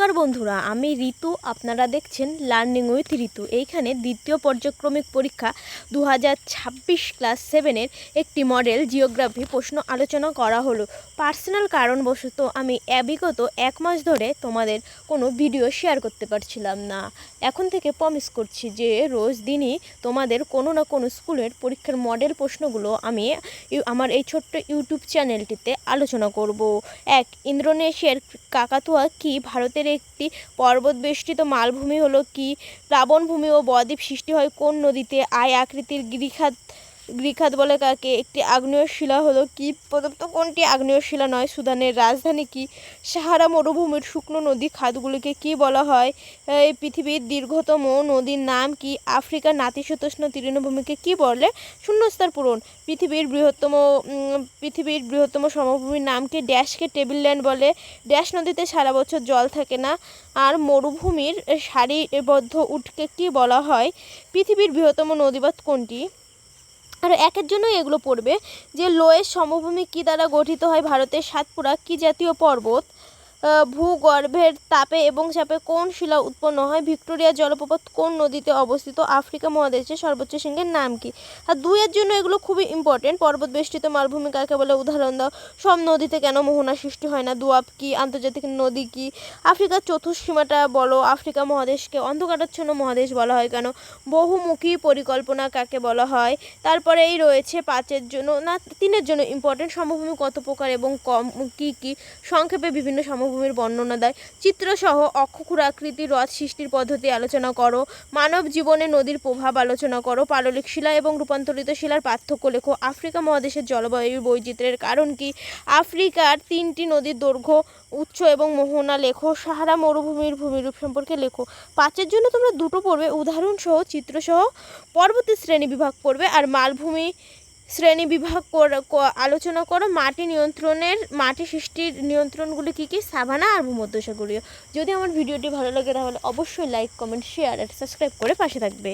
নমস্কার বন্ধুরা, আমি ঋতু। আপনারা দেখছেন লার্নিং উইথ ঋতু। এইখানে দ্বিতীয় পর্যায়ক্রমিক পরীক্ষা 2026 ক্লাস 7-এর একটি মডেল জিওগ্রাফি প্রশ্ন আলোচনা করা হলো। পার্সোনাল কারণবশত আমি বিগত 1 মাস ধরে তোমাদের কোনো ভিডিও শেয়ার করতে পারছিলাম না। এখন থেকে প্রমিস করছি যে রোজ দিনই তোমাদের কোনো না কোনো স্কুলের পরীক্ষার মডেল প্রশ্নগুলো আমি আমার এই ছোট্ট ইউটিউব চ্যানেলটিতে আলোচনা করব। ইন্দোনেশিয়ার কাকাতুয়া কি? ভারতের একটি পর্বতবেষ্টিত মালভূমি হলো কি? প্লাবনভূমি ও বদ্বীপ সৃষ্টি হয় কোন নদীতে? আকৃতির গিরিখাত বলে কাকে? একটি আগ্নেয় শিলা হলো কি? প্রদত্ত কোনটি আগ্নেয় শিলা নয়? সুদানের রাজধানী কি? সাহারা মরুভূমির শুকনো নদী খাতগুলিকে কি বলা হয়? এই পৃথিবীর দীর্ঘতম নদীর নাম কি? আফ্রিকার নাতিশীতোষ্ণ তৃণভূমিকে কি বলে? শূন্যস্থান পূরণ। পৃথিবীর বৃহত্তম সমভূমির নাম কি? ড্যাশকে টেবিলল্যান্ড বলে। ড্যাশ নদীতে সারা বছর জল থাকে না। আর মরুভূমির সারিবদ্ধ উটকে কি বলা হয়? পৃথিবীর বৃহত্তম নদীপথ কোনটি? আর একের জন্য এগুলো পড়বে যে লোয়ের সমভূমি কি দ্বারা গঠিত হয়? ভারতের সাতপুরা কি জাতীয় পর্বত? ভূগর্ভের তাপে এবং চাপে কোন শিলা উৎপন্ন হয়? ভিক্টোরিয়া জলপ্রপাত কোন নদীতে অবস্থিত? আফ্রিকা মহাদেশের সর্বোচ্চ শৃঙ্গের নাম কি? আর দুইয়ের জন্য এগুলো খুবই ইম্পর্টেন্ট। পর্বত বেষ্টিত মালভূমি কাকে বলে? উদাহরণ দাও। সব নদীতে কেন মোহনা সৃষ্টি হয় না? দোয়াব কি? আন্তর্জাতিক নদী কি? আফ্রিকার চতুর্সীমাটা বলো। আফ্রিকা মহাদেশকে অন্ধকারাচ্ছন্ন মহাদেশ বলা হয় কেন? বহুমুখী পরিকল্পনা কাকে বলা হয়? তারপরেই রয়েছে 5-এর জন্য না 3-এর জন্য ইম্পর্টেন্ট। সমভূমি কত প্রকার এবং কি সংক্ষেপে বিভিন্ন সমভূমির বর্ণনা দেয়। চিত্রসহ অক্ষক্ষুরাকৃতি হ্রদ সৃষ্টির পদ্ধতি আলোচনা করো। মানব জীবনে নদীর প্রভাব আলোচনা করো। পাললিক শিলা এবং রূপান্তরিত শিলার পার্থক্য লেখো। আফ্রিকা মহাদেশের জলবায়ুর বৈচিত্র্যের কারণ কি? আফ্রিকার 3টি নদীর দৈর্ঘ্য, উৎস এবং মোহনা লেখো। সাহারা মরুভূমির ভূমিরূপ সম্পর্কে লেখো। 5-এর জন্য তোমরা দুটো পড়বে, উদাহরণসহ চিত্রসহ পর্বতের শ্রেণী বিভাগ পড়বে। আর মালভূমি শ্রেণী বিভাগ আলোচনা করো। মাটি সৃষ্টির নিয়ন্ত্রণগুলি কী কী? সাভানা আর ভূমধ্যসাগরীয়। যদি আমার ভিডিওটি ভালো লাগে তাহলে অবশ্যই লাইক, কমেন্ট, শেয়ার আর সাবস্ক্রাইব করে পাশে থাকবে।